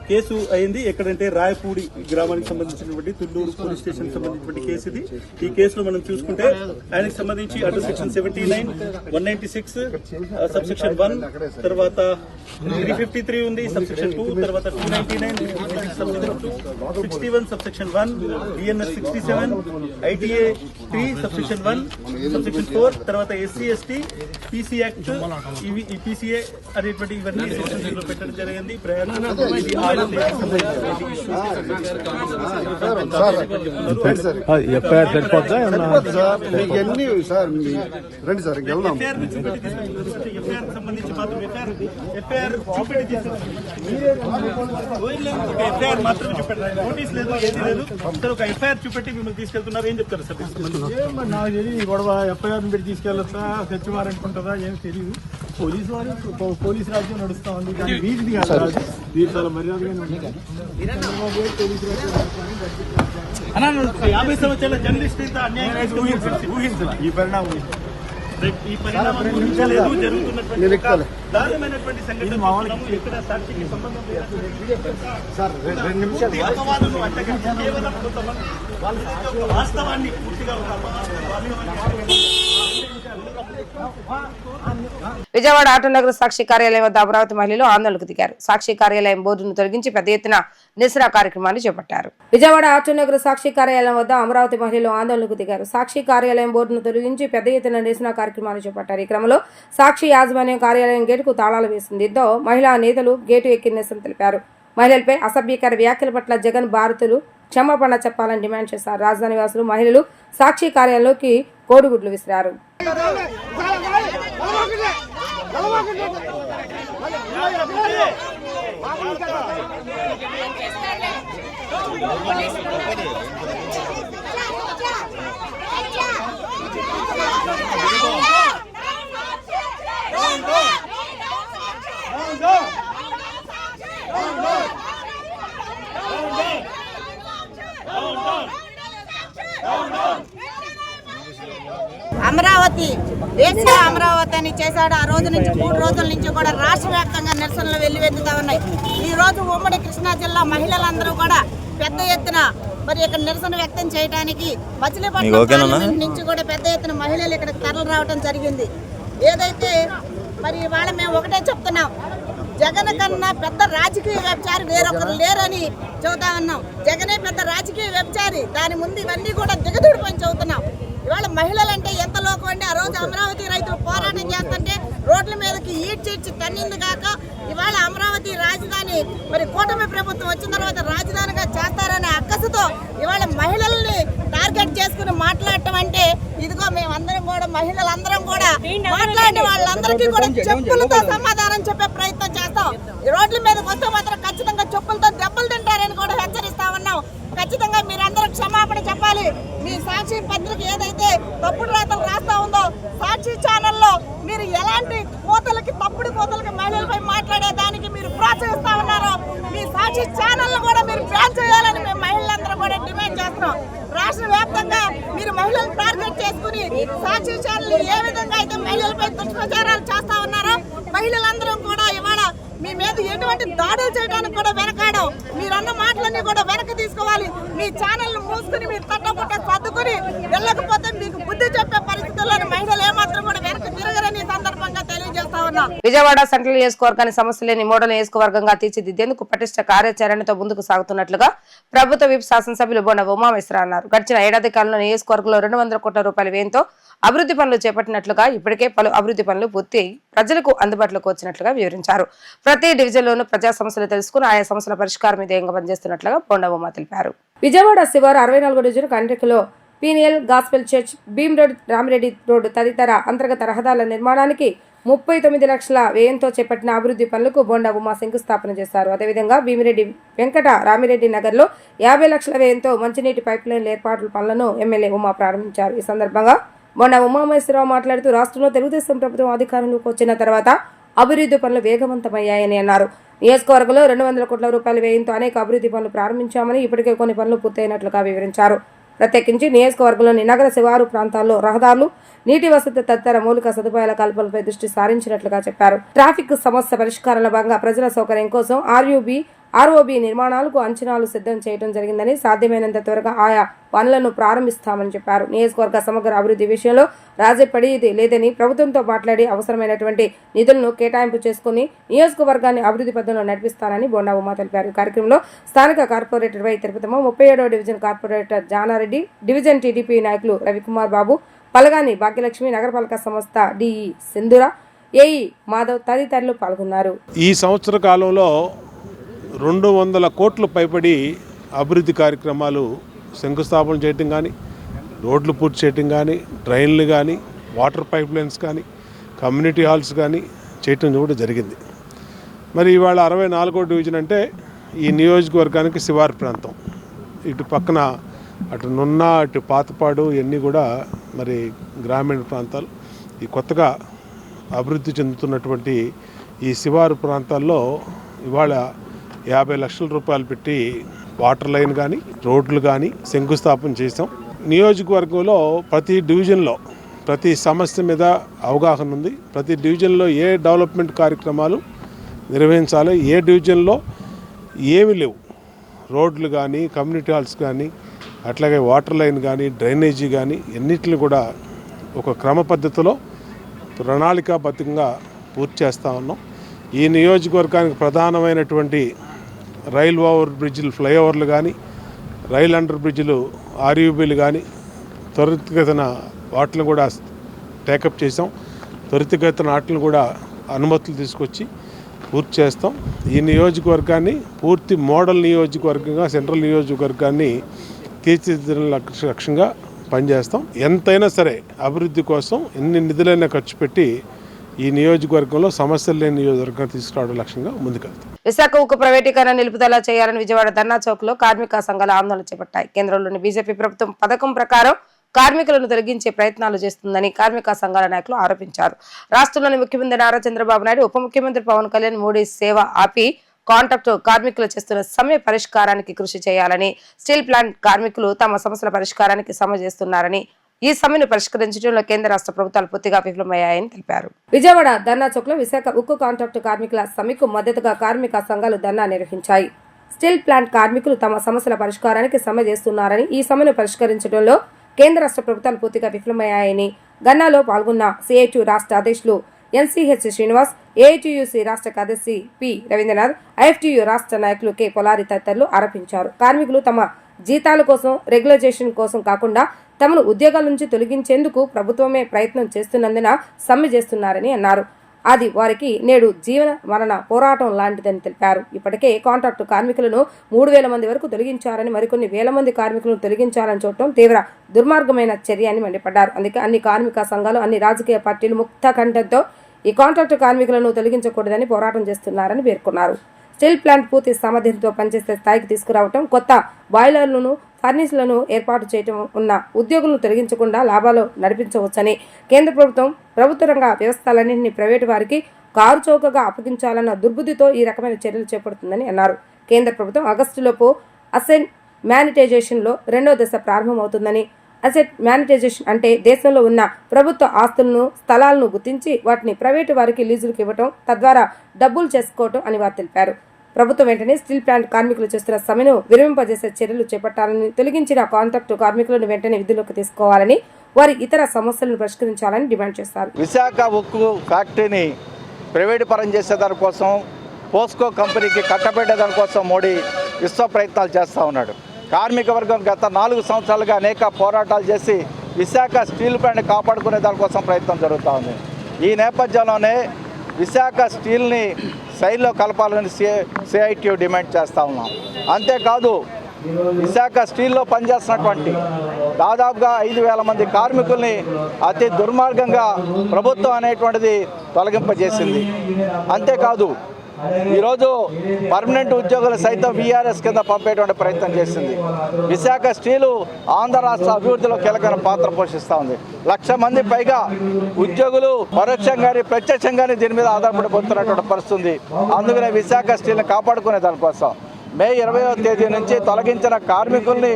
కేసు అయింది. ఎక్కడంటే రాయపూడి గ్రామానికి సంబంధించినటువంటి తుళ్లూరు పోలీస్ స్టేషన్ సంబంధించినటువంటి కేసు ఇది. ఈ కేసులో మనం చూసుకుంటే ఆయనకు సంబంధించి అటు సెక్షన్ 79, 196, సబ్సెక్షన్ 1, తర్వాత 353 ఉంది, సబ్సెక్షన్ 2, తర్వాత 299, subsection 2, 61, subsection 1, BNS 67, ITA 3, subsection 1, subsection 4, తర్వాత SC, ST, PC యాక్ట్, ఈ PCA అనేటువంటి ఇవన్నీ సెక్షన్స్ లో పెట్టడం జరిగింది. సంబంధించి మాత్రం ఎఫ్ఐఆర్ మాత్రమే చూపెట్టారు. నోటీస్ లేదు, ఏది లేదు. సార్ ఒక ఎఫ్ఐఆర్ చూపెట్టి మిమ్మల్ని తీసుకెళ్తున్నారు. ఏం చెప్తారు సార్? నాకు తెలియదు ఈ గొడవ. ఎఫ్ఐఆర్ పెట్టి తీసుకెళ్ళొస్తా, తెచ్చివారనుకుంటుందా ఏం తెలియదు. పోలీసు వారు పోలీసు రాజ్యం నడుస్తా ఉంది. కానీ వీధిది కాదు, వీధి చాలా మర్యాదగానే ఉంది. 50 సంవత్సరాల జర్నలిస్ట్ ఇంత అన్యాయం ఊహించాలి. ఈ పరిణామం ఊహించలేదు. జరుగుతున్నటువంటి దారుణమైనటువంటి సంఘటన ఇక్కడ సాక్షికి సంబంధం అపవాదులు అంటగా కేవలం కొంతమంది వాళ్ళ వాస్తవాన్ని పూర్తిగా విజయవాడ ఆటోనగర్ సాక్షి కార్యాలయం వద్ద అమరావతి మహిళలు ఆందోళనకు దిగారు. సాక్షి కార్యాలయం బోర్డును తొలగించి పెద్ద ఎత్తున నిరసన కార్యక్రమాన్ని చేపట్టారు. విజయవాడ ఆటోనగర్ సాక్షి కార్యాలయం వద్ద అమరావతి మహిళలు ఆందోళనకు దిగారు. సాక్షి కార్యాలయం బోర్డును తొలగించి పెద్ద ఎత్తున నిరసన కార్యక్రమాన్ని చేపట్టారు. ఈ క్రమంలో సాక్షి యాజమాన్యం కార్యాలయం గేటుకు తాళాలు వేసింది. దీంతో మహిళా నేతలు గేటు ఎక్కి నిరసన తెలిపారు. మహిళలపై అసభ్యకర వ్యాఖ్యల పట్ల జగన్ భారతులు క్షమాపణ చెప్పాలని డిమాండ్ చేశారు. రాజధాని వాసులు మహిళలు సాక్షి కార్యాలయంలోకి కోడిగుడ్లు విసిరారు. అమరావతి వేసిన అమరావతి అని చేశాడు. ఆ రోజు నుంచి 3 రోజుల నుంచి కూడా రాష్ట్ర వ్యాప్తంగా నిరసనలు వెల్లువెత్తుతా ఉన్నాయి. ఈ రోజు ఉమ్మడి కృష్ణా జిల్లా మహిళలందరూ కూడా పెద్ద ఎత్తున మరి ఇక్కడ నిరసన వ్యక్తం చేయడానికి మచిలీపట్నం నుంచి కూడా పెద్ద ఎత్తున మహిళలు ఇక్కడ తరలి రావడం జరిగింది. ఏదైతే మరి ఇవాళ మేము ఒకటే చెప్తున్నాం, జగన్ కన్నా పెద్ద రాజకీయ వ్యభిచారి వేరొకరు లేరని చెబుతా ఉన్నాం. జగనే పెద్ద రాజకీయ వ్యభిచారి. దాని ముందు ఇవన్నీ కూడా దిగదుడిపని చెబుతున్నాం. ఇవాళ మహిళలంటే ఎంత లోకం అండి. ఆ రోజు అమరావతి రైతులు పోరాటం చేస్తుంటే రోడ్ల మీదకి ఈడ్చిడ్చి తన్నింది కాక ఇవాళ అమరావతి రాజధాని మరి కూటమి ప్రభుత్వం వచ్చిన తర్వాత రాజధానిగా చేస్తారనే అక్కసుతో ఇవాళ మహిళల్ని టార్గెట్ చేసుకుని మాట్లాడటం అంటే ఇదిగో మేమందరం కూడా మహిళలందరం కూడా మాట్లాడే వాళ్ళందరికీ కూడా చెప్పులతో సమాధానం చెప్పే ప్రయత్నం చేస్తాం. ఈ రోడ్ల మీదకి వస్తే మాత్రం ఖచ్చితంగా చెప్పులతో దెబ్బలు తింటారని కూడా హెచ్చరిస్తా ఉన్నాం. ఖచ్చితంగా మీరందరూ క్షమాపణ చెప్పాలి. మీ సాక్షి పత్రిక ఏదైతే తప్పుడు రాతలు రాస్తా ఉందో సాక్షి ఛానల్లో మీరు ఎలాంటి కోతలకి తప్పుడు కోతలకి మహిళలపై మాట్లాడేదానికి మీరు ప్రోత్సహిస్తా ఉన్నారో మీ సాక్షి ఛానల్ కూడా మీరు బ్యాన్ చేయాలని మేము మహిళలందరూ కూడా డిమాండ్ చేస్తున్నాం. రాష్ట్ర వ్యాప్తంగా మీరు మహిళలను టార్గెట్ చేసుకుని సాక్షి ఛానల్ ఏ విధంగా అయితే మహిళలపై దుష్ప్రచారాలు చేస్తా ఉన్నారో మహిళలందరం కూడా ఇవాళ మీ మీద మీద ఎటువంటి దాడులు చేయడానికి కూడా వెనకాడం. మీరన్న మాటలన్నీ కూడా వెనక్కి తీసుకోవాలి. మీ ఛానల్ మూసుకుని మీరు తట్టపుట్ట సర్దుకుని వెళ్ళకపోతే మీకు బుద్ధి చెప్పే పరిస్థితుల్లోని మహిళలు ఏమాత్రం కూడా వెనక్కి తిరగరని సందర్భంగా తెలియజేస్తా ఉన్నా. విజయవాడ సెంట్రల్ నియోజకవర్గాన్ని సమస్య లేని మోడల్ నియోజకవర్గంగా తీర్చిదిద్దేందుకు పటిష్ట కార్యాచరణతో ముందుకు సాగుతున్నట్లుగా ప్రభుత్వ విప్ శాసనసభ్యులు బోండా ఉమామేశ్వర అన్నారు. గడిచిన ఏడాది కాలంలో నియోజకవర్గంలో 200 కోట్ల రూపాయల వ్యయంతో అభివృద్ధి పనులు చేపట్టినట్లుగా, ఇప్పటికే పలు అభివృద్ధి పనులు పూర్తి ప్రజలకు అందుబాటులోకి వచ్చినట్లుగా వివరించారు. ప్రతి డివిజన్లోనూ ప్రజా సమస్యలు తెలుసుకుని ఆయా సమస్యల పరిష్కారం ధ్యేయంగా పనిచేస్తున్నట్లుగా బోండా ఉమా తెలిపారు. విజయవాడ శివారు 64 డివిజన్ కండ్రికలో Peniel gospel church, Bheem road, Ramireddy road తదితర అంతర్గత రహదారుల నిర్మాణానికి 39 లక్షల వ్యయంతో చేపట్టిన అభివృద్ధి పనులకు బోండా ఉమా శంకుస్థాపన చేశారు. అదేవిధంగా భీమిరెడ్డి వెంకట రామిరెడ్డి నగర్ లో 50 లక్షల వ్యయంతో మంచినీటి పైప్ లైన్ ఏర్పాట్ల పనులను ఎమ్మెల్యే ఉమా ప్రారంభించారు. ఈ సందర్భంగా బోండా ఉమామేశ్వరరావు మాట్లాడుతూ రాష్ట్రంలో తెలుగుదేశం ప్రభుత్వం అధికారంలోకి వచ్చిన తర్వాత అభివృద్ధి పనులు వేగవంతమయ్యాయని అన్నారు. నియోజకవర్గంలో 200 కోట్ల రూపాయల వ్యయంతో అనేక అభివృద్ధి పనులు ప్రారంభించామని, ఇప్పటికే కొన్ని పనులు పూర్తయినట్లుగా వివరించారు. ప్రత్యేకించి నియోజకవర్గంలోని నగర శివారు ప్రాంతాల్లో రహదారులు, నీటి వసతి తదితర మౌలిక సదుపాయాల కల్పనపై దృష్టి సారించినట్లుగా చెప్పారు. ట్రాఫిక్ సమస్య పరిష్కారంలో భాగంగా ప్రజల సౌకర్యం కోసం ఆర్ఓబి నిర్మాణాలకు అంచనాలు సిద్ధం చేయడం జరిగిందని, సాధ్యమైనంత త్వరగా ఆయా పనులను ప్రారంభిస్తామని చెప్పారు. నియోజకవర్గ సమగ్ర అభివృద్ధి విషయంలో రాజీ పడేది లేదని, ప్రభుత్వంతో మాట్లాడి అవసరమైనటువంటి నిధులను కేటాయింపు చేసుకుని నియోజకవర్గాన్ని అభివృద్ధి పథంలో నడిపిస్తానని బోండా ఉమా తెలిపారు. ఈ కార్యక్రమంలో స్థానిక కార్పొరేటర్ వై తిరుపతమ్మ, 37వ division corporator Janareddy, division TDP నాయకులు రవికుమార్ బాబు, పలగాని భాగ్యలక్ష్మి, నగరపాలక సంస్థ డిఈ సింధుర, ఏఈ మాధవ్ తదితరులు పాల్గొన్నారు. ఈ సంవత్సర కాలంలో 200 కోట్లు పైబడి అభివృద్ధి కార్యక్రమాలు శంకుస్థాపన చేయటం కానీ, రోడ్లు పూర్తి చేయటం కానీ, డ్రైన్లు కానీ, వాటర్ పైప్ లైన్స్ కానీ, కమ్యూనిటీ హాల్స్ కానీ చేయటం కూడా జరిగింది. మరి ఇవాళ 64వ డివిజన్ అంటే ఈ నియోజకవర్గానికి శివారు ప్రాంతం. ఇటు పక్కన అటు నున్న, అటు పాతపాడు ఇవన్నీ కూడా మరి గ్రామీణ ప్రాంతాలు. ఈ కొత్తగా అభివృద్ధి చెందుతున్నటువంటి ఈ శివారు ప్రాంతాల్లో ఇవాళ 50 లక్షల రూపాయలు పెట్టి వాటర్ లైన్ కానీ, రోడ్లు కానీ శంకుస్థాపన చేసాం. నియోజకవర్గంలో ప్రతి డివిజన్లో ప్రతి సమస్య మీద అవగాహన ఉంది. ప్రతి డివిజన్లో ఏ డెవలప్మెంట్ కార్యక్రమాలు నిర్వహించాలి, ఏ డివిజన్లో ఏమి లేవు, రోడ్లు కానీ, కమ్యూనిటీ హాల్స్ కానీ, అట్లాగే వాటర్ లైన్ కానీ, డ్రైనేజీ కానీ ఎన్నిటిని కూడా ఒక క్రమ పద్ధతిలో ప్రణాళికాబద్ధంగా పూర్తి చేస్తూ ఉన్నాం. ఈ నియోజకవర్గానికి ప్రధానమైనటువంటి రైల్ ఓవర్ బ్రిడ్జిలు, ఫ్లైఓవర్లు కానీ, రైల్ అండర్ బ్రిడ్జిలు, ఆర్యూబీలు కానీ త్వరితగతిన వాటిని కూడా టేకప్ చేసాం. త్వరితగతిన వాటిని కూడా అనుమతులు తీసుకొచ్చి పూర్తి చేస్తాం. ఈ నియోజకవర్గాన్ని పూర్తి మోడల్ నియోజకవర్గంగా, సెంట్రల్ నియోజకవర్గాన్ని తీర్చిదిద్దడం లక్ష్యంగా పనిచేస్తాం. ఎంతైనా సరే అభివృద్ధి కోసం ఎన్ని నిధులైనా ఖర్చు పెట్టి ఈ నియోజకవర్గంలో సమస్యలు లేని నియోజకవర్గం తీసుకురావడం లక్ష్యంగా ముందుకెళ్తాం. విశాఖ ఉక్కు ప్రైవేటీకరణ నిలుపుదల చేయాలని విజయవాడ ధర్నా చౌక్ లో కార్మిక సంఘాల ఆందోళన చేపట్టాయి. కేంద్రంలోని బీజేపీ ప్రభుత్వం పథకం ప్రకారం కార్మికులను తొలగించే ప్రయత్నాలు చేస్తుందని కార్మిక సంఘాల నాయకులు ఆరోపించారు. రాష్ట్రంలోని ముఖ్యమంత్రి నారా చంద్రబాబు నాయుడు, ఉప ముఖ్యమంత్రి పవన్ కళ్యాణ్ మోడీ సేవ ఆపి కాంట్రాక్టు కార్మికులు చేస్తున్న సమ్మె పరిష్కారానికి కృషి చేయాలని, స్టీల్ ప్లాంట్ కార్మికులు తమ సమస్యల పరిష్కారానికి సమ్మె చేస్తున్నారని, ఈ సమ్మెను పరిష్కరించడంలో కేంద్ర రాష్ట్ర ప్రభుత్వాలు పూర్తిగా విఫలమయ్యాయని తెలిపారు. విజయవాడ ధర్నా చౌక్ లో విశాఖ ఉక్కు కాంట్రాక్టు కార్మికుల సమ్మెకు మద్దతుగా కార్మిక సంఘాలు ధర్నా నిర్వహించాయి. స్టీల్ ప్లాంట్ కార్మికులు తమ సమస్యల పరిష్కారానికి సమ్మె చేస్తున్నారని, ఈ సమ్మెను పరిష్కరించడంలో కేంద్ర రాష్ట్ర ప్రభుత్వాలు పూర్తిగా విఫలమయ్యాయని ధర్నాలో పాల్గొన్న సిఐటియు రాష్ట్ర అధ్యక్షులు ఎన్సీహెచ్ శ్రీనివాస్, ఏఐటియుసి రాష్ట్ర కార్యదర్శి పి రవీంద్రనాథ్, ఐఎఫ్టియు రాష్ట్ర నాయకులు కె పొలారి తదితరులు ఆరోపించారు. కార్మికులు తమ జీతాల కోసం, రెగ్యులైజేషన్ కోసం కాకుండా తమను ఉద్యోగాల నుంచి తొలగించేందుకు ప్రభుత్వమే ప్రయత్నం చేస్తున్నందున సమ్మె చేస్తున్నారని అన్నారు. అది వారికి నేడు జీవన మరణ పోరాటం లాంటిదని తెలిపారు. ఇప్పటికే కాంట్రాక్టు కార్మికులను 3,000 మంది వరకు తొలగించారని, మరికొన్ని వేల మంది కార్మికులను తొలగించాలని చూడటం తీవ్ర దుర్మార్గమైన చర్య అని మండిపడ్డారు. అందుకే అన్ని కార్మిక సంఘాలు, అన్ని రాజకీయ పార్టీలు ముక్త కంఠంతో ఈ కాంట్రాక్టు కార్మికులను తొలగించకూడదని పోరాటం చేస్తున్నారని పేర్కొన్నారు. స్టీల్ ప్లాంట్ పూర్తి సామర్థ్యంతో పనిచేసే స్థాయికి తీసుకురావటం, కొత్త బాయిలర్లను, ఫర్నిస్లను ఏర్పాటు చేయటం, ఉన్న ఉద్యోగులను తొలగించకుండా లాభాలు నడిపించవచ్చని, కేంద్ర ప్రభుత్వం ప్రభుత్వ రంగ వ్యవస్థలన్నింటినీ ప్రైవేటు వారికి కారు చౌకగా అప్పగించాలన్న దుర్బుద్ధితో ఈ రకమైన చర్యలు చేపడుతుందని అన్నారు. కేంద్ర ప్రభుత్వం ఆగస్టులోపు అసెన్ మానిటైజేషన్లో 2వ దశ ప్రారంభమవుతుందని, అసెట్ మానిటైజేషన్ అంటే దేశంలో ఉన్న ప్రభుత్వ ఆస్తులను, స్థలాలను గుర్తించి వాటిని ప్రైవేటు వారికి లీజులకు ఇవ్వటం, తద్వారా డబ్బులు చేసుకోవటం అని వారు తెలిపారు. ప్రభుత్వం వెంటనే స్టీల్ ప్లాంట్ కార్మికులు చేస్తున్న సమ్మెను విరమింపజేసే చర్యలు చేపట్టాలని, తొలగించిన కాంట్రాక్టు కార్మికులను వెంటనే విధుల్లోకి తీసుకోవాలని, వారి ఇతర సమస్యలను పరిష్కరించాలని డిమాండ్ చేశారు. విశాఖ ఉక్కు ఫ్యాక్టరీని ప్రైవేటు పరం చేసేదాని కోసం, పోస్కో కంపెనీకి కట్టబెట్టేదాని కోసం మోడీ విశ్వ ప్రయత్నాలు చేస్తూ ఉన్నాడు. కార్మిక వర్గం గత 4 సంవత్సరాలుగా అనేక పోరాటాలు చేసి విశాఖ స్టీల్ ప్లాంట్ కాపాడుకునే దానికోసం ప్రయత్నం జరుగుతూ ఉంది. ఈ నేపథ్యంలోనే విశాఖ స్టీల్ని శైలిలో కలపాలని సిఐటియు డిమాండ్ చేస్తూ ఉన్నాం. అంతేకాదు విశాఖ స్టీల్లో పనిచేస్తున్నటువంటి దాదాపుగా 5,000 మంది కార్మికుల్ని అతి దుర్మార్గంగా ప్రభుత్వం అనేటువంటిది తొలగింపజేసింది. అంతేకాదు ఈరోజు పర్మనెంట్ ఉద్యోగులు సైతం వీఆర్ఎస్ కింద పంపేటువంటి ప్రయత్నం చేసింది. విశాఖ స్టీలు ఆంధ్ర రాష్ట్ర అభివృద్ధిలో కీలకమైన పాత్ర పోషిస్తూ ఉంది. 1,00,000 మంది పైగా ఉద్యోగులు పరోక్షంగానే ప్రత్యక్షంగానే దీని మీద ఆధారపడిపోతున్నటువంటి పరిస్థితి ఉంది. అందుకనే విశాఖ స్టీల్ని కాపాడుకునే దానికోసం మే 20వ తేదీ నుంచి తొలగించిన కార్మికుల్ని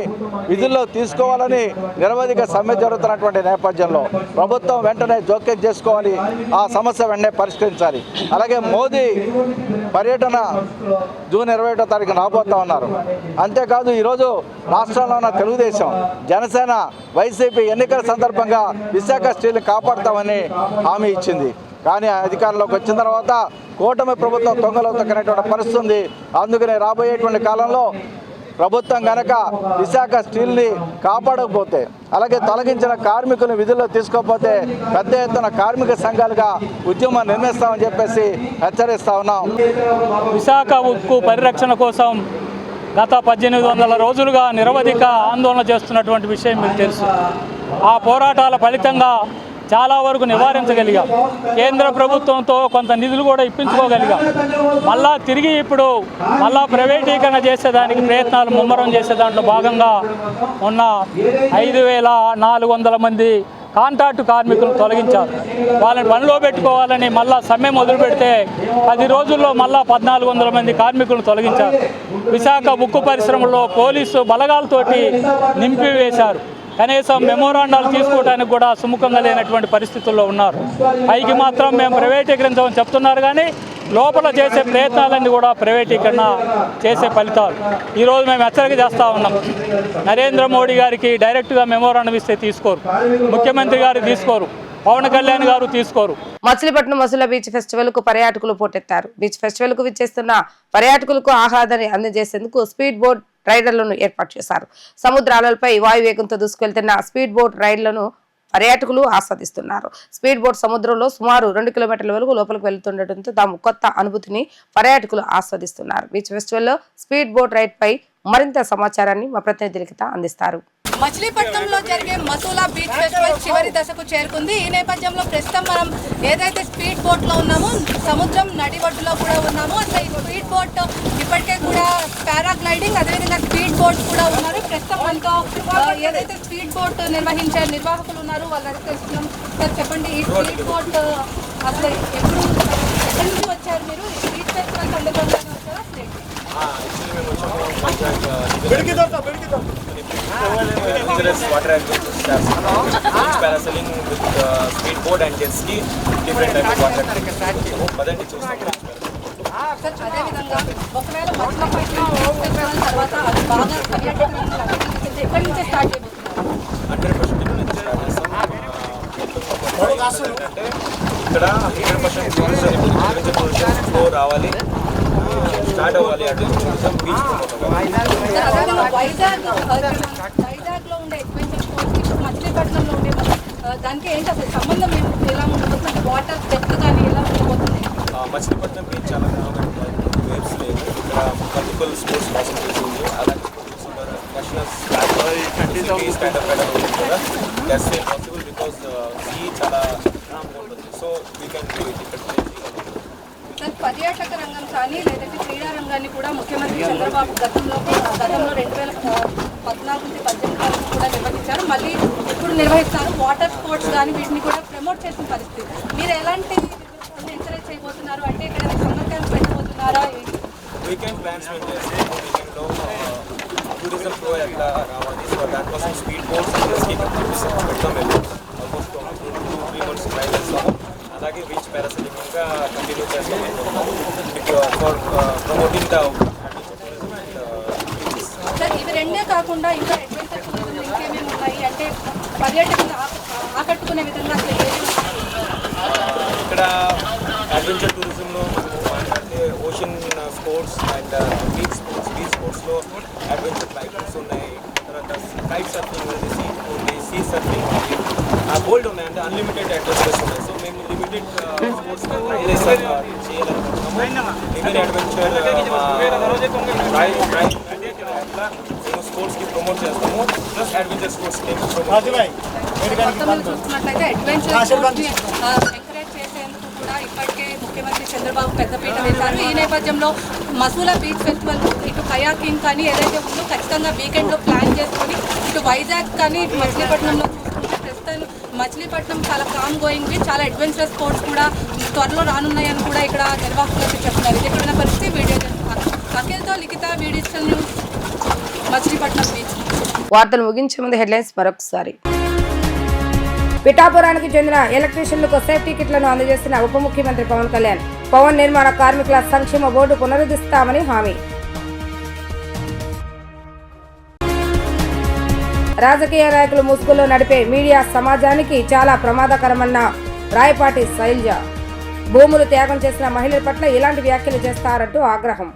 విధుల్లో తీసుకోవాలని నిరవధిక సమ్మె జరుగుతున్నటువంటి నేపథ్యంలో ప్రభుత్వం వెంటనే జోక్యం చేసుకోవాలి, ఆ సమస్య వెంటనే పరిష్కరించాలి. అలాగే మోదీ పర్యటన జూన్ 21వ తారీఖున రాబోతా ఉన్నారు. అంతేకాదు ఈరోజు రాష్ట్రంలో ఉన్న తెలుగుదేశం, జనసేన, వైసీపీ ఎన్నికల సందర్భంగా విశాఖ స్టీల్ని కాపాడుతామని హామీ ఇచ్చింది. కానీ అధికారంలోకి వచ్చిన తర్వాత కూటమి ప్రభుత్వం తొంగలో తొక్కినటువంటి పరిస్థితి ఉంది. అందుకనే రాబోయేటువంటి కాలంలో ప్రభుత్వం కనుక విశాఖ స్టీల్ని కాపాడకపోతే, అలాగే తొలగించిన కార్మికులను విధుల్లో తీసుకోకపోతే పెద్ద ఎత్తున కార్మిక సంఘాలుగా ఉద్యమం నిర్మిస్తామని చెప్పేసి హెచ్చరిస్తా ఉన్నాం. విశాఖ ఉక్కు పరిరక్షణ కోసం గత 1800 రోజులుగా నిరవధిక ఆందోళన చేస్తున్నటువంటి విషయం మీకు తెలుసు. ఆ పోరాటాల ఫలితంగా చాలా వరకు నివారించగలిగాం. కేంద్ర ప్రభుత్వంతో కొంత నిధులు కూడా ఇప్పించుకోగలిగాం. మళ్ళా తిరిగి ఇప్పుడు ప్రైవేటీకరణ చేసేదానికి ప్రయత్నాలు ముమ్మరం చేసే దాంట్లో భాగంగా ఉన్న 5,400 మంది కాంట్రాక్టు కార్మికులు తొలగించారు. వాళ్ళని పనిలో పెట్టుకోవాలని మళ్ళా సమ్మె మొదలు పెడితే 10 రోజుల్లో మళ్ళా 1,400 మంది కార్మికులను తొలగించారు. విశాఖ ఉక్కు పరిశ్రమలో పోలీసు బలగాలతోటి నింపివేశారు. కనీసం మెమోరాండాలు తీసుకోవడానికి కూడా సుముఖంగా లేనటువంటి పరిస్థితుల్లో ఉన్నారు. పైకి మాత్రం మేము ప్రైవేటీకరించమని చెప్తున్నారు, కానీ లోపల చేసే ప్రయత్నాలన్నీ కూడా ప్రైవేటీకరణ చేసే ఫలితాలు. ఈరోజు మేము హెచ్చరిక చేస్తూ ఉన్నాం. నరేంద్ర మోడీ గారికి డైరెక్ట్గా మెమోరాండం ఇస్తే తీసుకోరు, ముఖ్యమంత్రి గారు తీసుకోరు, పవన్ కళ్యాణ్ గారు తీసుకోరు. మచిలీపట్నం మసుల బీచ్ ఫెస్టివల్ కు పర్యాటకులు పోటెత్తారు. బీచ్ ఫెస్టివల్ కు విచ్చేస్తున్న పర్యాటకులకు ఆహ్లాదాన్ని అందజేసేందుకు స్పీడ్ బోట్ రైడర్లను ఏర్పాటు చేశారు. సముద్రాలపై వాయువేగంతో దూసుకెళ్తున్న స్పీడ్ బోట్ రైడ్లను పర్యాటకులు ఆస్వాదిస్తున్నారు. స్పీడ్ బోట్ సముద్రంలో సుమారు 2 కిలోమీటర్ల వరకు లోపలికి వెళ్తుండటంతో తాము కొత్త అనుభూతిని పర్యాటకులు ఆస్వాదిస్తున్నారు. బీచ్ ఫెస్టివల్లో స్పీడ్ బోట్ రైడ్ పై మరింత సమాచారాన్ని మా ప్రతినిధి లిఖిత అందిస్తారు. మచిలీపట్నంలో జరిగే మసూలా బీచ్ ఫెస్టివల్ చివరి దశకు చేరుకుంది. ఈ నేపథ్యంలో ప్రస్తుతం మనం ఏదైతే స్పీడ్ బోట్ లో ఉన్నామో సముద్రం నడిబొడ్డులో కూడా ఉన్నాము. అసలు ఈ స్పీడ్ బోట్ ఇప్పటికే కూడా పారాగ్లైడింగ్, అదేవిధంగా స్పీడ్ బోట్ కూడా ఉన్నారు. ప్రస్తుతం మనతో ఏదైతే స్పీడ్ బోట్ నిర్వహించే నిర్వాహకులు ఉన్నారు వాళ్ళని తెలుస్తున్నాం. సార్ చెప్పండి, ఈ స్పీడ్ బోట్ అసలు ఎప్పుడు ఎక్కడి నుంచి వచ్చారు మీరు? ఈ స్పీడ్ ఫెస్టివల్ సందర్భంగా వచ్చారా? water adventures beach parasailing with speed boat and jet ski, different type of water పదండి చూస్తాం. అదేవిధంగా ఒకవేళ మచిలీపట్నం తర్వాత అది బాగా పర్యాటకులు ఎక్కడి నుంచి స్టార్ట్ చేయబోతున్నారు? 100% స్టార్ట్ చేస్తాం. అంటే ఇక్కడ 100% టూరిజం రావాలి, స్టార్ట్ అవ్వాలి. అటు బీచ్ వైజాగ్లో ఉండే అడ్వెంచర్ స్పోర్ట్స్ ఇప్పుడు మచిలీపట్నంలో ఉండే దానికి ఏంటి అసలు సంబంధం ఎలా ఉండబోతుంది? వాటర్ డెప్త్ కానీ ఎలా ఉండబోతుంది? మచిలీపట్నం బీచ్ చాలా వేవ్స్ లేదు. ఇక్కడ మల్టిపుల్ స్పోర్ట్స్ ఫెసిలిటీస్ ఉంది. అలాగే national kind of that's possible because see చాలా ఉంటుంది. So we can do it ఇక్కడ. సార్, పర్యాటక రంగం కానీ లేదంటే క్రీడా రంగాన్ని కూడా ముఖ్యమంత్రి చంద్రబాబు గతంలో 2014 నుంచి 18 వరకు కూడా నిర్వహించారు. మళ్ళీ ఇప్పుడు నిర్వహిస్తారు. వాటర్ స్పోర్ట్స్ కానీ వీటిని కూడా ప్రమోట్ చేసిన పరిస్థితి. మీరు ఎలాంటి ఎంకరేజ్ చేయబోతున్నారు? అంటే ఇక్కడ సమ్మర్ క్యాంప్స్ పెట్టబోతున్నారా? వీకెండ్ ప్లాన్స్ మేము చేస్తే వీకెండ్లో టూరిజం ఫ్లో ఎట్లా రావాలి. సో దానికోసం స్పీడ్ బోట్స్ జెట్స్కి పెడతాం మేము. ఆల్మోస్ట్ 2-3 months ట్రై చేస్తాము. అలాగే బీచ్ పారాసైలింగ్ ఇంకా కంటిన్యూ చేస్తాం ఫర్ ప్రమోటింగ్ ద సార్ ఇవి రెండే కాకుండా ఇంకా అడ్వెంచర్ టూరిజం ఇంకేమేమి ఉన్నాయి అంటే పర్యాటకులు ఆకట్టుకునే విధంగా అసలు ఏది ఇక్కడ అడ్వెంచర్ టూరిజంలో మాట్లాడితే ఓషన్ స్పోర్ట్స్ అండ్ బీచ్ స్పోర్ట్స్లో అడ్వెంచర్ బైకింగ్స్ ఉన్నాయి. తర్వాత కైట్ సర్ఫింగ్ ఉంది, సీ సర్ఫింగ్ ఉంది, గోల్డ్ ఉన్నాయి. అంటే అన్లిమిటెడ్ అడ్వెంచర్స్ ఉన్నాయి. సో మేము లిమిటెడ్ స్పోర్ట్స్ చేయాలనుకుంటున్నాము. లిమిటెడ్ అడ్వెంచర్ మేము స్పోర్ట్స్కి ప్రమోట్ చేస్తాము. ప్లస్ అడ్వెంచర్ స్పోర్ట్స్కి మొత్తం మీరు చూస్తున్నట్లయితే అడ్వెంచర్ స్పోర్ట్స్ని ఎంకరేజ్ చేసేందుకు కూడా ఇప్పటికే ముఖ్యమంత్రి చంద్రబాబు పెద్దపీట వేశారు. ఈ నేపథ్యంలో మసూలా బీచ్ ఫెస్టివల్ ఇటు కయాకింగ్ కానీ ఏదైతే ఉందో ఖచ్చితంగా వీకెండ్లో ప్లాన్ చేసుకొని ఇటు వైజాగ్ కానీ మచిలీపట్నంలో చూసుకుంటే ప్రస్తుతం మచిలీపట్నం చాలా కామ్ గోయింగ్ బీచ్, చాలా అడ్వెంచరస్ స్పోర్ట్స్ కూడా త్వరలో రానున్నాయని కూడా ఇక్కడ నిర్వాహకులు చెప్తున్నారు. ఇది ఇక్కడ ఉన్న పరిస్థితి. వీడియో అఖిల్తో లిఖిత, డిజిటల్ న్యూస్, మచిలీపట్నం బీచ్. వార్తలు ముగించే ముందు హెడ్లైన్స్ మరొకసారి. పిఠాపురానికి చెందిన ఎలక్ట్రీషియన్లకు సేఫ్టీ కిట్లను అందజేసిన ఉప ముఖ్యమంత్రి పవన్ కళ్యాణ్. పవన్ నిర్మాణ కార్మికుల సంక్షేమ బోర్డు పునరుద్ధరిస్తామని హామీ. రాజకీయ నాయకులు ముసుగులో నడిపే మీడియా సమాజానికి చాలా ప్రమాదకరమన్న రాయపాటి శైలజ. భూములు త్యాగం చేసిన మహిళల పట్ల ఇలాంటి వ్యాఖ్యలు చేస్తారంటూ ఆగ్రహం.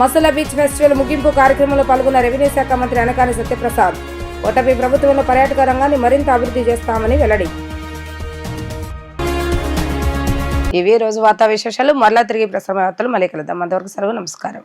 మసూలా బీచ్ ఫెస్టివల్ ముగింపు కార్యక్రమంలో పాల్గొన్న రెవెన్యూ శాఖ మంత్రి అనకాని సత్యప్రసాద్. ఓటమి ప్రభుత్వంలో పర్యాటక రంగాన్ని మరింత అభివృద్ధి చేస్తామని వెల్లడి. ఇవి రోజు వార్తా విశేషాలు. మరలా తిరిగి ప్రసార వార్తలు మళ్ళీ కలుద్దాం. అంతవరకు సెలవు. నమస్కారం.